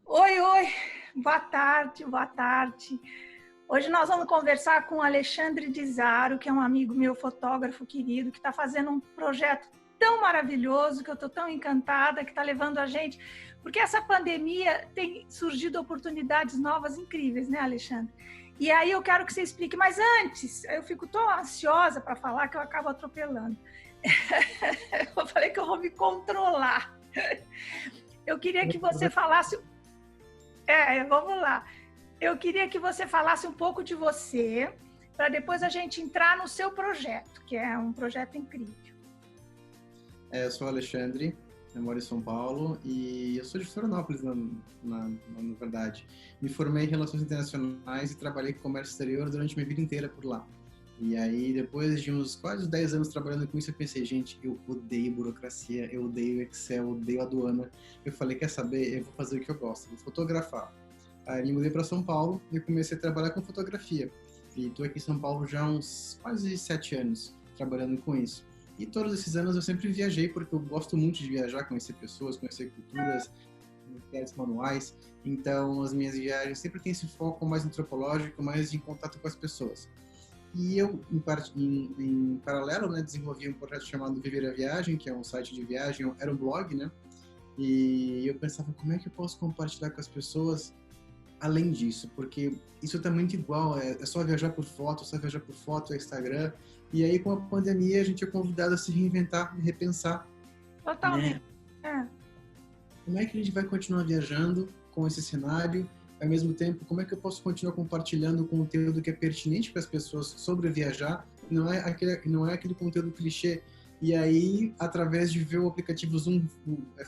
Oi, oi, boa tarde, boa tarde. Hoje nós vamos conversar com o Alexandre Dizaro, que é um amigo meu, fotógrafo querido, que está fazendo um projeto tão maravilhoso, que eu estou tão encantada, que está levando a gente... Porque essa pandemia tem surgido oportunidades novas incríveis, né, Alexandre? E aí eu quero que você explique, mas antes, eu fico tão ansiosa para falar que eu acabo atropelando. Eu falei que eu vou me controlar. Eu queria que você falasse... vamos lá. Eu queria que você falasse um pouco de você, para depois a gente entrar no seu projeto, que é um projeto incrível. Eu sou o Alexandre, eu moro em São Paulo e eu sou de Florianópolis, na verdade. Me formei em Relações Internacionais e trabalhei com comércio exterior durante minha vida inteira por lá. E aí, depois de uns quase 10 anos trabalhando com isso, eu pensei, gente, eu odeio burocracia, eu odeio Excel, eu odeio aduana. Eu falei, quer saber? Eu vou fazer o que eu gosto, vou fotografar. Aí me mudei para São Paulo e comecei a trabalhar com fotografia. E estou aqui em São Paulo já há uns quase 7 anos trabalhando com isso. E todos esses anos eu sempre viajei, porque eu gosto muito de viajar, conhecer pessoas, conhecer culturas, materiais manuais. Então, as minhas viagens sempre têm esse foco mais antropológico, mais em contato com as pessoas. E eu, em paralelo, né, desenvolvi um projeto chamado Viver a Viagem, que é um site de viagem, era um blog, né? E eu pensava, como é que eu posso compartilhar com as pessoas além disso? Porque isso tá muito igual, é só viajar por foto, é Instagram. E aí, com a pandemia, a gente é convidado a se reinventar, repensar, Totalmente. né? Como é que a gente vai continuar viajando com esse cenário? Ao mesmo tempo, como é que eu posso continuar compartilhando conteúdo que é pertinente para as pessoas sobre viajar? Não é aquele conteúdo clichê. E aí, através de ver o aplicativo Zoom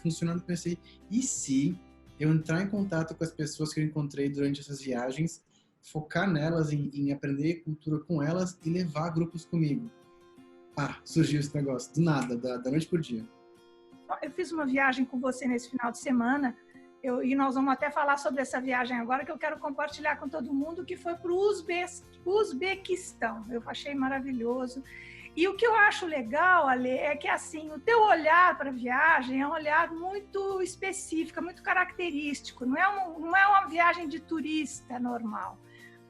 funcionando, pensei, e se eu entrar em contato com as pessoas que eu encontrei durante essas viagens, focar nelas, em aprender cultura com elas e levar grupos comigo? Surgiu esse negócio, do nada, da noite por dia. Eu fiz uma viagem com você nesse final de semana, e nós vamos até falar sobre essa viagem agora, que eu quero compartilhar com todo mundo, que foi para o Uzbequistão. Eu achei maravilhoso. E o que eu acho legal, Ale, é que assim, o teu olhar para a viagem é um olhar muito específico, muito característico. Não é uma viagem de turista normal.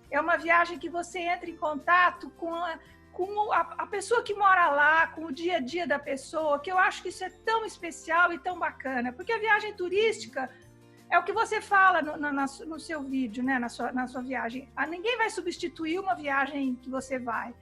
É uma viagem que você entra em contato com a pessoa que mora lá, com o dia a dia da pessoa, que eu acho que isso é tão especial e tão bacana. Porque a viagem turística é o que você fala no seu vídeo, né? na sua viagem. Ninguém vai substituir uma viagem que você vai.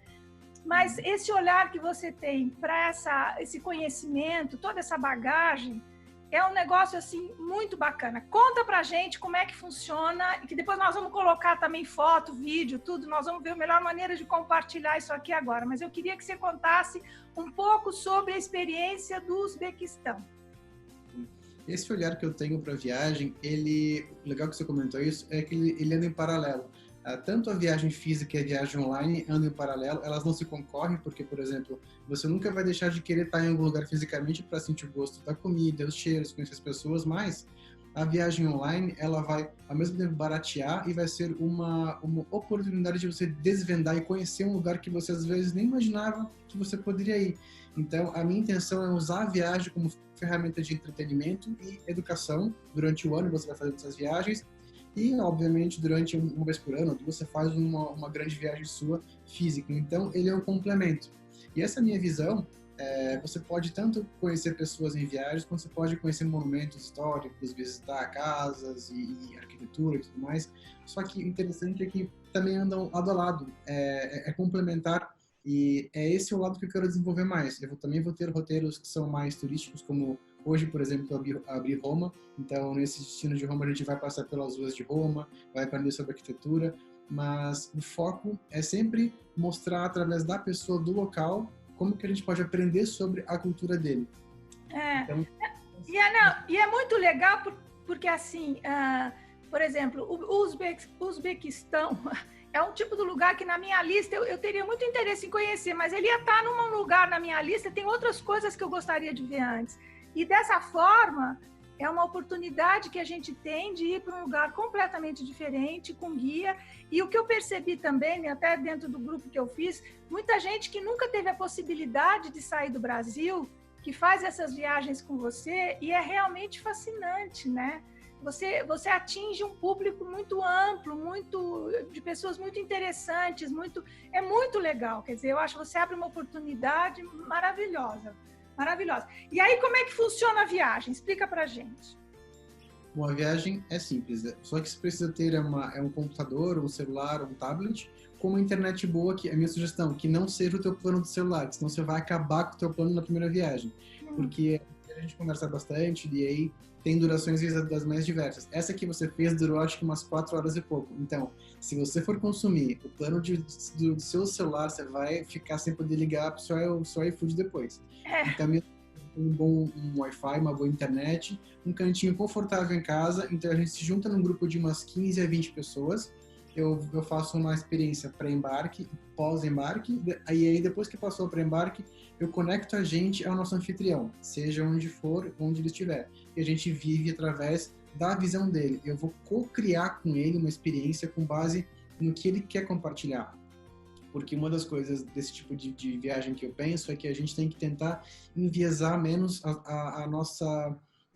Mas esse olhar que você tem para esse conhecimento, toda essa bagagem, é um negócio assim muito bacana. Conta pra gente como é que funciona, e que depois nós vamos colocar também foto, vídeo, tudo. Nós vamos ver a melhor maneira de compartilhar isso aqui agora. Mas eu queria que você contasse um pouco sobre a experiência do Uzbequistão. Esse olhar que eu tenho para a viagem, legal que você comentou isso, é que ele anda em paralelo. Tanto a viagem física e a viagem online andam em paralelo, elas não se concorrem, porque, por exemplo, você nunca vai deixar de querer estar em algum lugar fisicamente para sentir o gosto da comida, os cheiros, conhecer as pessoas, mas a viagem online, ela vai, ao mesmo tempo, baratear e vai ser uma oportunidade de você desvendar e conhecer um lugar que você, às vezes, nem imaginava que você poderia ir. Então, a minha intenção é usar a viagem como ferramenta de entretenimento e educação. Durante o ano você vai fazer essas viagens e, obviamente, durante uma vez por ano, você faz uma grande viagem sua física. Então, ele é um complemento. E essa minha visão, você pode tanto conhecer pessoas em viagens, quanto você pode conhecer monumentos históricos, visitar casas e arquitetura e tudo mais. Só que o interessante é que também andam lado a lado. É complementar. E é esse o lado que eu quero desenvolver mais. Também vou ter roteiros que são mais turísticos, como hoje, por exemplo, eu abri Roma. Então, nesse destino de Roma, a gente vai passar pelas ruas de Roma, vai aprender sobre arquitetura, mas o foco é sempre mostrar, através da pessoa, do local, como que a gente pode aprender sobre a cultura dele. Então, e é muito legal porque, assim, por exemplo, o Uzbequistão é um tipo de lugar que na minha lista eu teria muito interesse em conhecer, mas ele ia estar num lugar na minha lista, tem outras coisas que eu gostaria de ver antes. E dessa forma, é uma oportunidade que a gente tem de ir para um lugar completamente diferente, com guia. E o que eu percebi também, até dentro do grupo que eu fiz, muita gente que nunca teve a possibilidade de sair do Brasil, que faz essas viagens com você, e é realmente fascinante, né? você atinge um público muito amplo, de pessoas muito interessantes, é muito legal. Quer dizer, eu acho que você abre uma oportunidade maravilhosa, maravilhosa. E aí, como é que funciona a viagem? Explica pra gente. Bom, a viagem é simples, só que você precisa ter um computador, um celular, um tablet, com uma internet boa, que é a minha sugestão, que não seja o teu plano de celular, senão você vai acabar com o teu plano na primeira viagem. Porque a gente conversa bastante e aí tem durações das mais diversas. Essa que você fez durou acho que umas 4 horas e pouco. Então, se você for consumir o plano do seu celular, você vai ficar sem poder ligar para o seu iFood depois. Então, um Wi-Fi, uma boa internet, um cantinho confortável em casa. Então a gente se junta num grupo de umas 15 a 20 pessoas. Eu faço uma experiência pré-embarque, pós-embarque, e aí depois que passou o pré-embarque, eu conecto a gente ao nosso anfitrião, seja onde for, onde ele estiver. E a gente vive através da visão dele. Eu vou co-criar com ele uma experiência com base no que ele quer compartilhar. Porque uma das coisas desse tipo de viagem que eu penso é que a gente tem que tentar enviesar menos o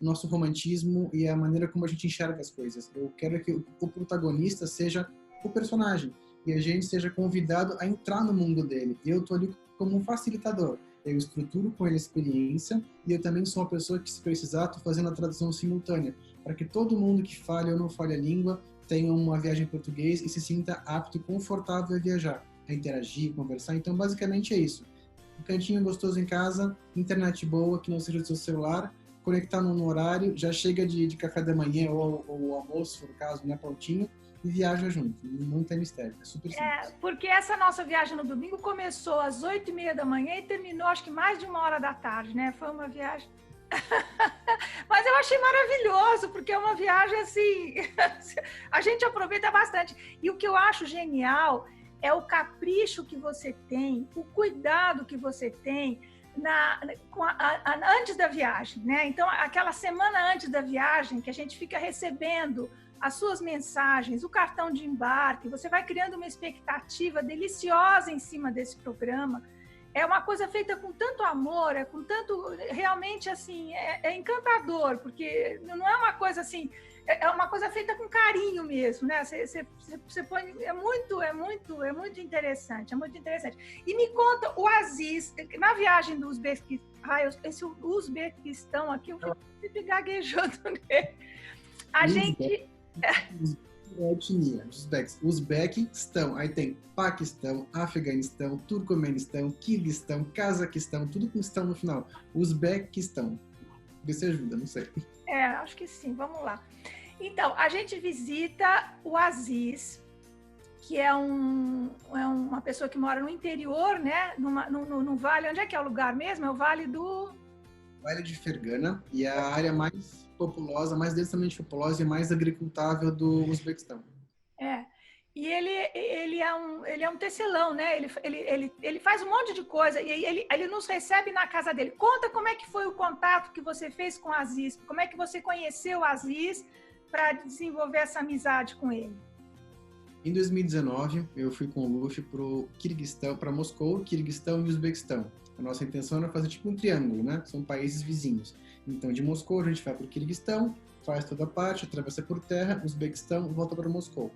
nosso romantismo e a maneira como a gente enxerga as coisas. Eu quero que o protagonista seja o personagem e a gente seja convidado a entrar no mundo dele. Eu estou ali como um facilitador. Eu estruturo com ele a experiência e eu também sou uma pessoa que, se precisar, estou fazendo a tradução simultânea para que todo mundo que fale ou não fale a língua tenha uma viagem em português e se sinta apto e confortável a viajar, a interagir, conversar. Então, basicamente é isso. Um cantinho gostoso em casa, internet boa, que não seja do seu celular, conectar num horário, já chega de café da manhã ou almoço, se for o caso, né, prontinho, e viaja junto. Não tem mistério, é super simples. Porque essa nossa viagem no domingo começou às 8h30 da manhã e terminou, acho que mais de 1h da tarde, né? Foi uma viagem... Mas eu achei maravilhoso, porque é uma viagem assim... a gente aproveita bastante. E o que eu acho genial é o capricho que você tem, o cuidado que você tem antes da viagem, né? Então, aquela semana antes da viagem, que a gente fica recebendo as suas mensagens, o cartão de embarque, você vai criando uma expectativa deliciosa em cima desse programa. É uma coisa feita com tanto amor, com tanto... Realmente, assim, é encantador, porque não é uma coisa assim... É uma coisa feita com carinho mesmo, né? Você põe... É muito interessante, é muito interessante. E me conta, o Aziz, na viagem do Uzbequistão... esse Uzbequistão aqui, eu fico gaguejando nele. A gente... Etnia, Uzbequistão, aí tem Paquistão, Afeganistão, Turcomenistão, Quirguistão, Cazaquistão, tudo com estão no final. Uzbequistão. Vê se ajuda, não sei. Acho que sim, vamos lá. Então, a gente visita o Aziz, que é uma pessoa que mora no interior, né? No vale, onde é que é o lugar mesmo? É o Vale do... Vale de Fergana, e é a área mais populosa, mais densamente populosa e mais agricultável do Uzbequistão. E ele é um tecelão, né? Ele faz um monte de coisa e ele nos recebe na casa dele. Conta como é que foi o contato que você fez com o Aziz, como é que você conheceu o Aziz para desenvolver essa amizade com ele. Em 2019, eu fui com o Luffy para Moscou, Quirguistão e Uzbequistão. A nossa intenção era fazer tipo um triângulo, né? São países vizinhos. Então, de Moscou, a gente vai para o Quirguistão, faz toda a parte, atravessa por terra, Uzbequistão, volta para Moscou.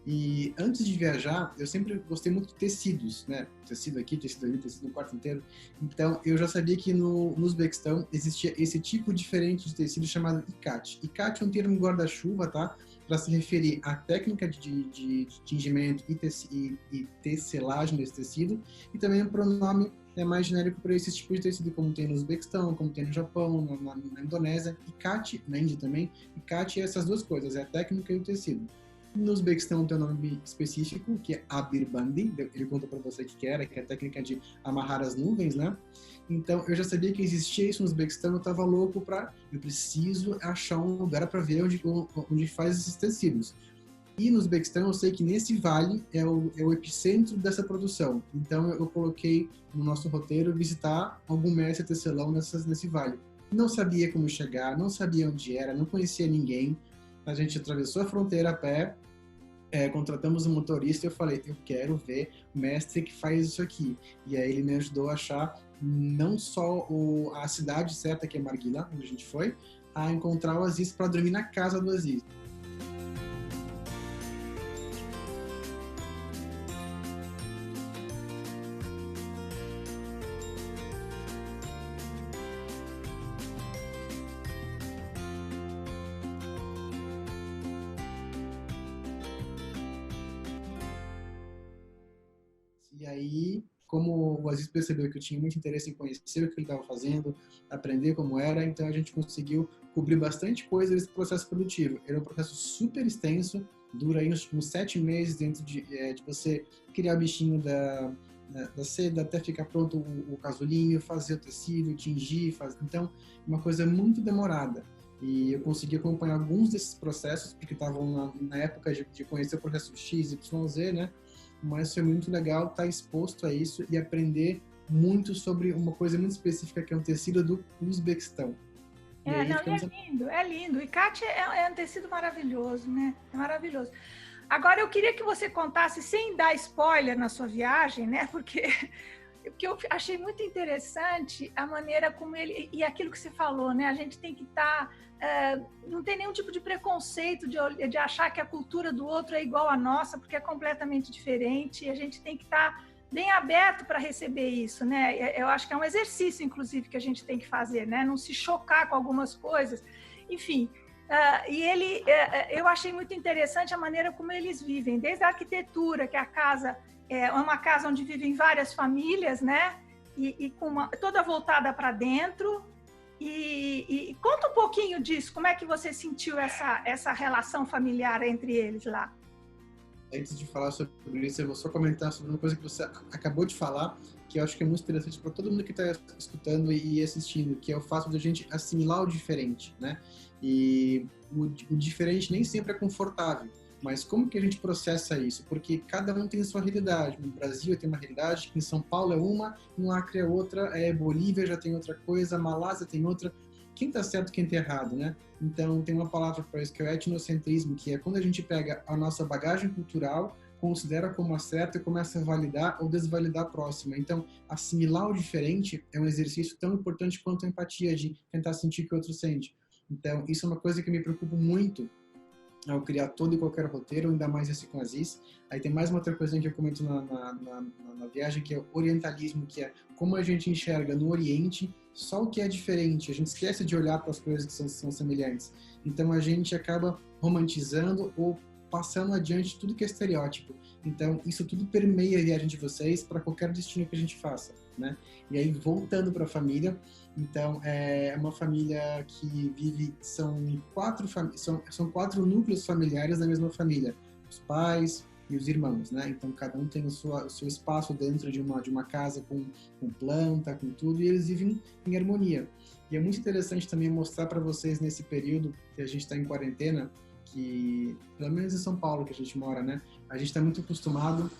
E antes de viajar, eu sempre gostei muito de tecidos, né? Tecido aqui, tecido ali, tecido no quarto inteiro. Então, eu já sabia que no Uzbequistão existia esse tipo diferente de tecido chamado ikat. Ikat é um termo guarda-chuva, tá? Para se referir à técnica de tingimento e tecelagem desse tecido, e também um pronome mais genérico para esse tipo de tecido, como tem no Uzbequistão, como tem no Japão, na Indonésia. Ikat, na Índia também. Ikat é essas duas coisas, é a técnica e o tecido. No Uzbequistão tem um nome específico, que é Abirbandi, ele conta para você que era, que é a técnica de amarrar as nuvens, né? Então, eu já sabia que existia isso no Uzbequistão, eu estava louco eu preciso achar um lugar para ver onde faz esses tecidos. E no Uzbequistão, eu sei que nesse vale é o epicentro dessa produção. Então, eu coloquei no nosso roteiro visitar algum mestre tecelão nesse vale. Não sabia como chegar, não sabia onde era, não conhecia ninguém. A gente atravessou a fronteira a pé, contratamos um motorista e eu falei, eu quero ver o mestre que faz isso aqui. E aí ele me ajudou a achar não só a cidade certa, que é Margila, onde a gente foi, a encontrar o Aziz para dormir na casa do Aziz. E aí, como o Aziz percebeu que eu tinha muito interesse em conhecer o que ele estava fazendo, aprender como era, então a gente conseguiu cobrir bastante coisa desse processo produtivo. Era um processo super extenso, dura aí uns 7 meses dentro de você criar o bichinho da seda até ficar pronto o casulinho, fazer o tecido, tingir, então uma coisa muito demorada. E eu consegui acompanhar alguns desses processos, porque estavam na época de conhecer o processo X, Y, Z, né? Mas foi muito legal estar exposto a isso e aprender muito sobre uma coisa muito específica que é um tecido do Uzbequistão. É lindo, é lindo. O ikat é um tecido maravilhoso, né? É maravilhoso. Agora, eu queria que você contasse, sem dar spoiler na sua viagem, né? Porque eu achei muito interessante a maneira como ele... E aquilo que você falou, né? A gente tem que estar... não tem nenhum tipo de preconceito de achar que a cultura do outro é igual à nossa, porque é completamente diferente. E a gente tem que estar bem aberto para receber isso, né? Eu acho que é um exercício, inclusive, que a gente tem que fazer, né? Não se chocar com algumas coisas. Enfim... eu achei muito interessante a maneira como eles vivem, desde a arquitetura, que a casa é uma casa onde vivem várias famílias, né? E toda voltada para dentro. E conta um pouquinho disso, como é que você sentiu essa relação familiar entre eles lá? Antes de falar sobre isso, eu vou só comentar sobre uma coisa que você acabou de falar, que eu acho que é muito interessante para todo mundo que está escutando e assistindo, que é o fato de a gente assimilar o diferente, né? E o diferente nem sempre é confortável, mas como que a gente processa isso? Porque cada um tem a sua realidade. No Brasil tem uma realidade, em São Paulo é uma, no Acre é outra, Bolívia já tem outra coisa, Malásia tem outra. Quem está certo, quem está errado, né? Então, tem uma palavra para isso que é o etnocentrismo, que é quando a gente pega a nossa bagagem cultural, considera como a certa e começa a validar ou desvalidar a próxima. Então, assimilar o diferente é um exercício tão importante quanto a empatia, de tentar sentir o que o outro sente. Então, isso é uma coisa que me preocupa muito ao criar todo e qualquer roteiro, ainda mais esse com Aziz. Aí tem mais uma outra coisa que eu comento na viagem, que é o orientalismo, que é como a gente enxerga no Oriente só o que é diferente. A gente esquece de olhar para as coisas que são semelhantes. Então a gente acaba romantizando ou passando adiante tudo que é estereótipo. Então isso tudo permeia a viagem de vocês para qualquer destino que a gente faça, né? E aí voltando para a família, então é uma família que vive, são 4 núcleos familiares da mesma família, os pais e os irmãos, né? Então cada um tem o seu espaço dentro de uma casa com planta, com tudo, e eles vivem em harmonia. E é muito interessante também mostrar para vocês nesse período que a gente está em quarentena, que pelo menos em São Paulo que a gente mora, né? A gente está muito acostumado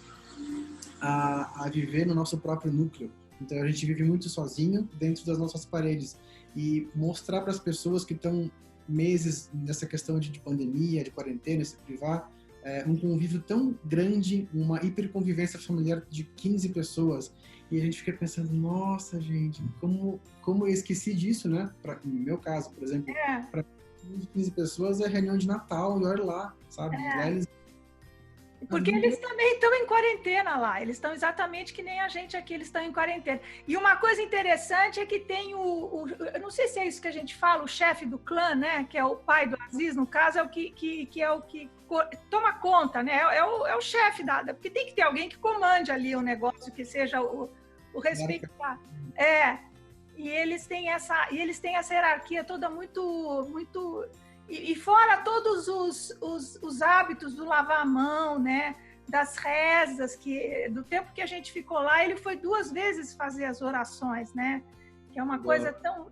a viver no nosso próprio núcleo. Então a gente vive muito sozinho dentro das nossas paredes, e mostrar para as pessoas que estão meses nessa questão de pandemia, de quarentena, se privar, um convívio tão grande, uma hiperconvivência familiar de 15 pessoas, e a gente fica pensando, nossa gente, como eu esqueci disso, né? No meu caso, por exemplo, para 15 pessoas é reunião de Natal, e olha lá, sabe? Lá eles... Porque eles também estão em quarentena lá, eles estão exatamente que nem a gente aqui, eles estão em quarentena. E uma coisa interessante é que tem eu não sei se é isso que a gente fala, o chefe do clã, né, que é o pai do Aziz, no caso, é o que toma conta, né, é o chefe porque tem que ter alguém que comande ali o negócio, que seja o respeitar. E eles têm essa hierarquia toda muito... E fora todos os hábitos do lavar a mão, né? Das rezas, do tempo que a gente ficou lá, ele foi 2 vezes fazer as orações, né? Que é uma coisa tão...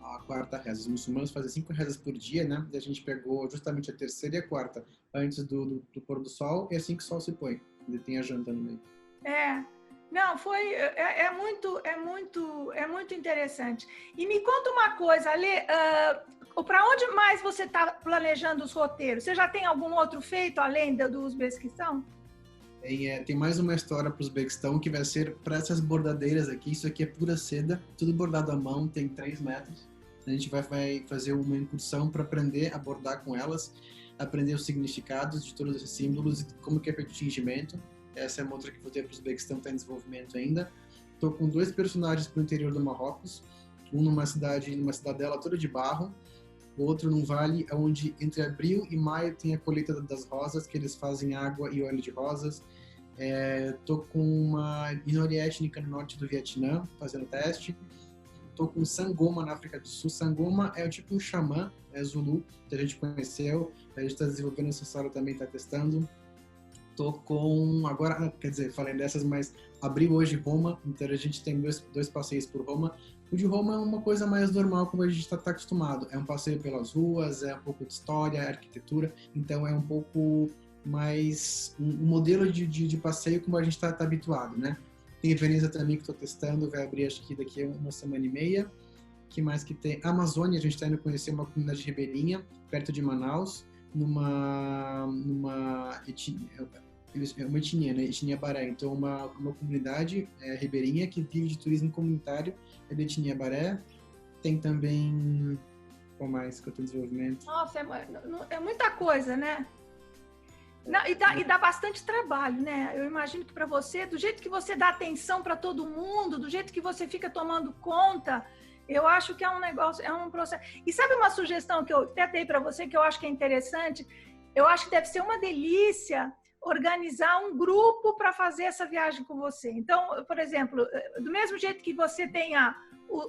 A 4ª reza. Os muçulmanos fazem 5 rezas por dia, né? E a gente pegou justamente a 3ª e a 4ª, antes do pôr do sol, e assim que o sol se põe. Ele tem a janta no meio. Não, é muito interessante. E me conta uma coisa, Ale, para onde mais você está planejando os roteiros? Você já tem algum outro feito além do Uzbequistão? Tem mais uma história para o Uzbequistão, que vai ser para essas bordadeiras aqui. Isso aqui é pura seda, tudo bordado à mão, tem 3 metros. A gente vai fazer uma incursão para aprender a abordar com elas, aprender os significados de todos esses símbolos e como que é feito o tingimento. Essa é uma outra que vou ter para o Uzbequistão, está em desenvolvimento ainda. Estou com 2 personagens para o interior do Marrocos, um numa cidadela toda de barro, o outro num vale onde entre abril e maio tem a colheita das rosas, que eles fazem água e óleo de rosas. Estou com uma minoria étnica no norte do Vietnã, fazendo teste. Estou com Sangoma na África do Sul. Sangoma é tipo um xamã, Zulu, que a gente conheceu. A gente está desenvolvendo essa história também, está testando. Estou com, agora, quer dizer, falei dessas, mas abriu hoje Roma, então a gente tem dois passeios por Roma. O de Roma é uma coisa mais normal, como a gente está acostumado. É um passeio pelas ruas, é um pouco de história, arquitetura, então é um pouco mais um modelo de passeio como a gente está habituado, né? Tem Veneza também que estou testando, vai abrir acho que daqui a uma semana e meia. Que mais que tem? A Amazônia, a gente está indo conhecer uma comunidade ribeirinha, perto de Manaus, numa etnia, é uma etnia, né? Etnia Baré. Então, uma comunidade ribeirinha que vive de turismo comunitário, é da etnia Baré. Tem também, qual mais que eu estou em desenvolvimento? Nossa, é muita coisa, né? Não, e dá bastante trabalho, né? Eu imagino que para você, do jeito que você dá atenção para todo mundo, do jeito que você fica tomando conta, eu acho que é um negócio, é um processo. E sabe uma sugestão que eu até dei para você, que eu acho que é interessante? Eu acho que deve ser uma delícia organizar um grupo para fazer essa viagem com você. Então, por exemplo, do mesmo jeito que você tem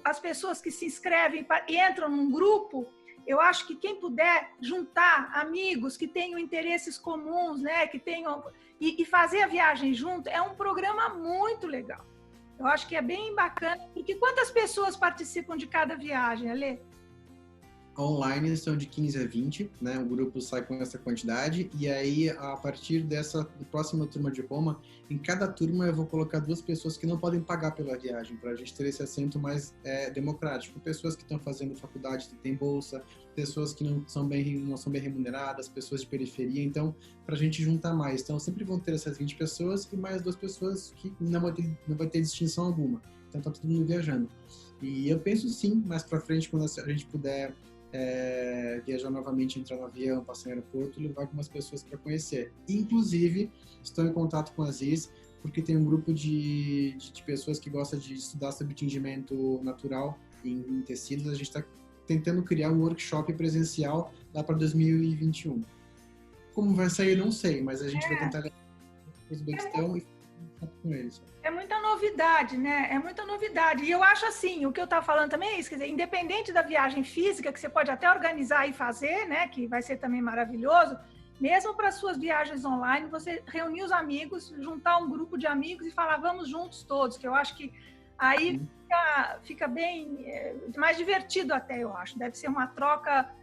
as pessoas que se inscrevem e entram num grupo, eu acho que quem puder juntar amigos que tenham interesses comuns, né, que tenham e fazer a viagem junto, é um programa muito legal. Eu acho que é bem bacana, porque quantas pessoas participam de cada viagem, Alê? Online são de 15 a 20, né? O grupo sai com essa quantidade e aí, a partir dessa próxima turma de Roma, em cada turma eu vou colocar 2 pessoas que não podem pagar pela viagem, para a gente ter esse assento mais democrático. Pessoas que estão fazendo faculdade que tem bolsa, pessoas que não são bem remuneradas, pessoas de periferia, então, para a gente juntar mais. Então, sempre vão ter essas 20 pessoas e mais 2 pessoas que não vai ter distinção alguma. Então, tá todo mundo viajando. E eu penso sim, mais para frente, quando a gente puder viajar novamente, entrar no avião, passar no aeroporto, levar algumas pessoas para conhecer. Inclusive, estou em contato com a Aziz, porque tem um grupo de pessoas que gostam de estudar sobre tingimento natural em tecidos. A gente está tentando criar um workshop presencial lá para 2021. Como vai sair, não sei, mas a gente vai tentar levar para o Uzbequistão e falar com eles. É muita novidade, né? É muita novidade. E eu acho assim, o que eu estava falando também é isso, quer dizer, independente da viagem física, que você pode até organizar e fazer, né? Que vai ser também maravilhoso, mesmo para suas viagens online, você reunir os amigos, juntar um grupo de amigos e falar, vamos juntos todos, que eu acho que aí fica bem, mais divertido até, eu acho. Deve ser uma troca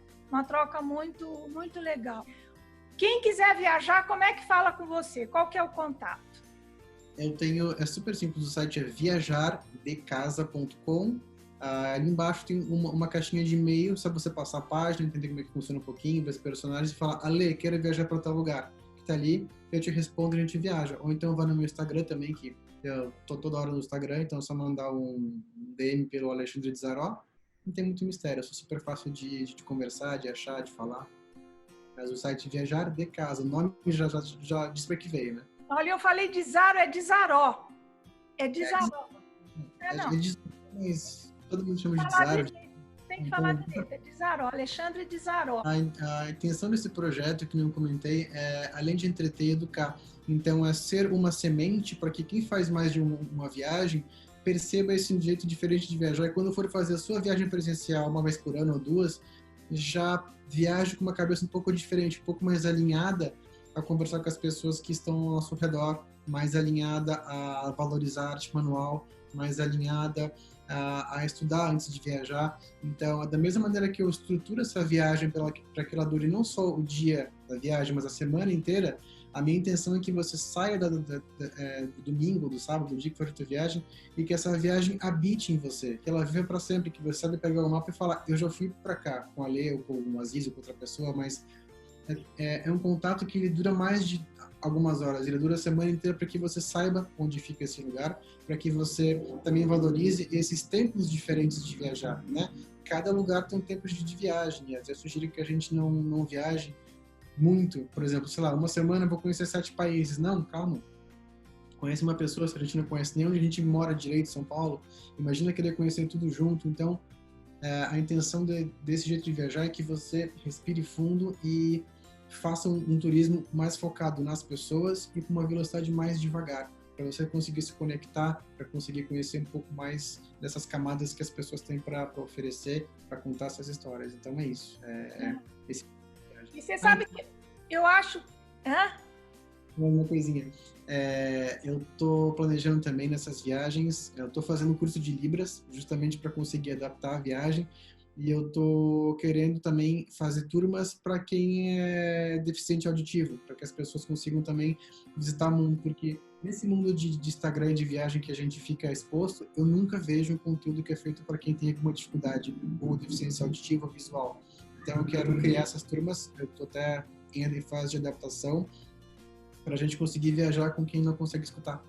muito, muito legal. Quem quiser viajar, como é que fala com você? Qual que é o contato? Eu tenho, é super simples, o site é viajardecasa.com. Ali embaixo tem uma caixinha de e-mail, só você passar a página, entender como é que funciona um pouquinho, ver os personagens e falar, Ale, quero viajar para tal lugar, que tá ali, eu te respondo e a gente viaja. Ou então vá no meu Instagram também, que eu tô toda hora no Instagram, então é só mandar um DM pelo Alexandre de Zaró. Não tem muito mistério, é só super fácil de conversar, de achar, de falar. Mas o site Viajar de Casa, o nome já diz para que veio, né? Olha, eu falei de Zaro, é de Zaró. É de Zaró. Mas todo mundo chama de Zaro. Tem que falar direito, é de Zaró, Alexandre de Zaró. A intenção desse projeto, que eu comentei, é, além de entreter e educar, então é ser uma semente para que quem faz mais de uma viagem perceba esse jeito diferente de viajar. E quando for fazer a sua viagem presencial uma vez por ano ou 2, já viaje com uma cabeça um pouco diferente, um pouco mais alinhada a conversar com as pessoas que estão ao nosso redor, mais alinhada a valorizar a arte manual, mais alinhada a estudar antes de viajar. Então, da mesma maneira que eu estruturo essa viagem para que ela dure não só o dia da viagem, mas a semana inteira, a minha intenção é que você saia do domingo, do sábado, do dia que for a tua viagem, e que essa viagem habite em você, que ela viva para sempre, que você sabe pegar o mapa e falar, eu já fui para cá, com a Lê, ou com o Aziz, ou com outra pessoa, mas é um contato que ele dura mais de algumas horas, ele dura a semana inteira para que você saiba onde fica esse lugar, para que você também valorize esses tempos diferentes de viajar, né? Cada lugar tem tempos de viagem, e até sugiro que a gente não viaje muito, por exemplo, sei lá, uma semana eu vou conhecer 7 países. Não, calma. Conhece uma pessoa, se a gente não conhece nem onde a gente mora direito, São Paulo, imagina querer conhecer tudo junto. Então, a intenção desse jeito de viajar é que você respire fundo e faça um turismo mais focado nas pessoas e com uma velocidade mais devagar, para você conseguir se conectar, para conseguir conhecer um pouco mais dessas camadas que as pessoas têm para oferecer, para contar essas histórias. Então é isso. Esse... E você sabe que eu acho... Hã? Uma coisinha. Eu estou planejando também nessas viagens, eu estou fazendo um curso de Libras, justamente para conseguir adaptar a viagem, e eu estou querendo também fazer turmas para quem é deficiente auditivo, para que as pessoas consigam também visitar o mundo, porque nesse mundo de Instagram e de viagem que a gente fica exposto, eu nunca vejo um conteúdo que é feito para quem tem alguma dificuldade ou deficiência auditiva ou visual. Então eu quero criar essas turmas, eu estou até em fase de adaptação, para a gente conseguir viajar com quem não consegue escutar.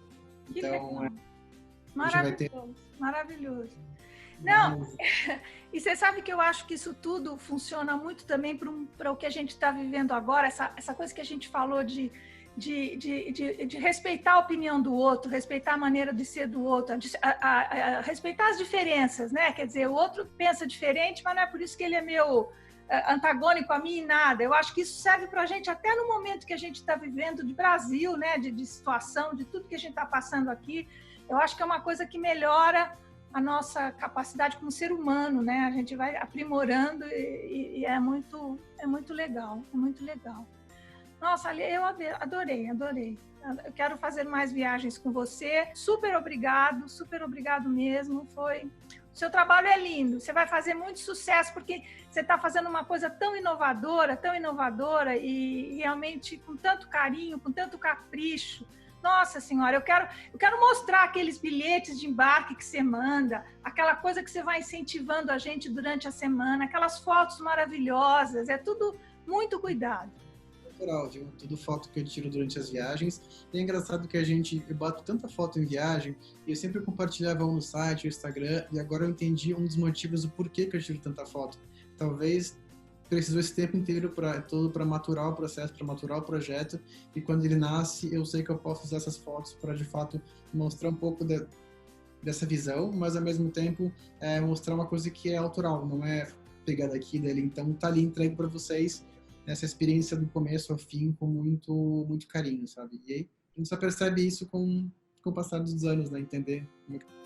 Então, maravilhoso, maravilhoso. Não, e você sabe que eu acho que isso tudo funciona muito também para o que a gente está vivendo agora, essa coisa que a gente falou de respeitar a opinião do outro, respeitar a maneira de ser do outro, respeitar as diferenças, né? Quer dizer, o outro pensa diferente, mas não é por isso que ele é meu antagônico a mim e nada. Eu acho que isso serve para a gente até no momento que a gente está vivendo de Brasil, né? De situação, de tudo que a gente está passando aqui. Eu acho que é uma coisa que melhora a nossa capacidade como ser humano, né? A gente vai aprimorando e é muito legal, é muito legal. Nossa, Ali, eu adorei. Eu quero fazer mais viagens com você. Super obrigado mesmo. O seu trabalho é lindo, você vai fazer muito sucesso, porque você está fazendo uma coisa tão inovadora e realmente com tanto carinho, com tanto capricho. Nossa Senhora, eu quero mostrar aqueles bilhetes de embarque que você manda, aquela coisa que você vai incentivando a gente durante a semana, aquelas fotos maravilhosas, é tudo muito cuidado. Natural, viu? Tudo foto que eu tiro durante as viagens. E é engraçado que eu bato tanta foto em viagem, e eu sempre compartilhava no site, no Instagram, e agora eu entendi um dos motivos do porquê que eu tiro tanta foto. Talvez precisou esse tempo inteiro para maturar o processo, para maturar o projeto, e quando ele nasce, eu sei que eu posso usar essas fotos para, de fato, mostrar um pouco dessa visão, mas, ao mesmo tempo, mostrar uma coisa que é autoral, não é pegar daqui e dali. Então, tá ali entregue para vocês essa experiência do começo ao fim com muito, muito carinho, sabe? E aí, a gente só percebe isso com o passar dos anos, né? Entender como é que...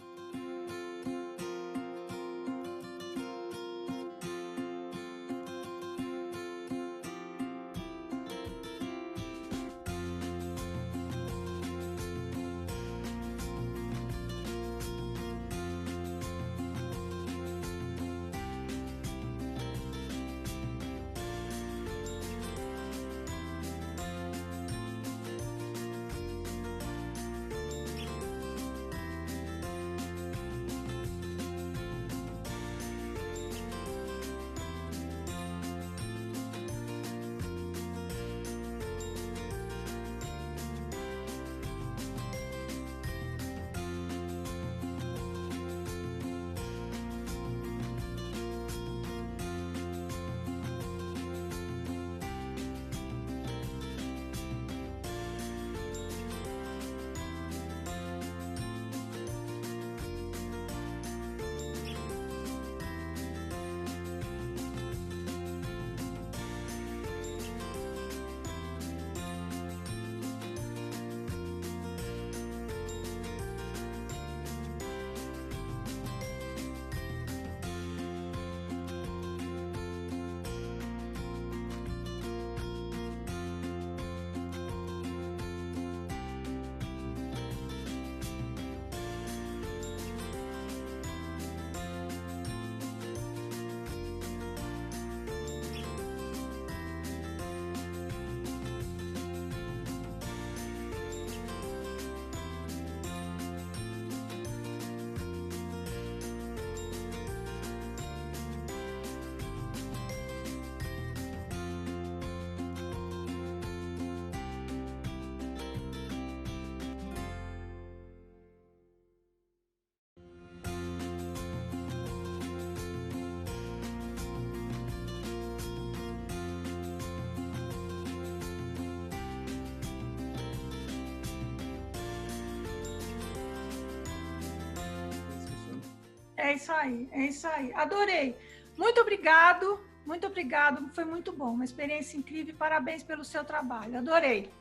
É isso aí, é isso aí. Adorei. Muito obrigado, muito obrigado. Foi muito bom, uma experiência incrível. Parabéns pelo seu trabalho. Adorei.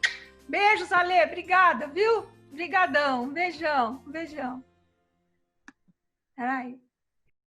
Beijos, Ale. Obrigada, viu? Obrigadão. Um beijão, um beijão. Peraí.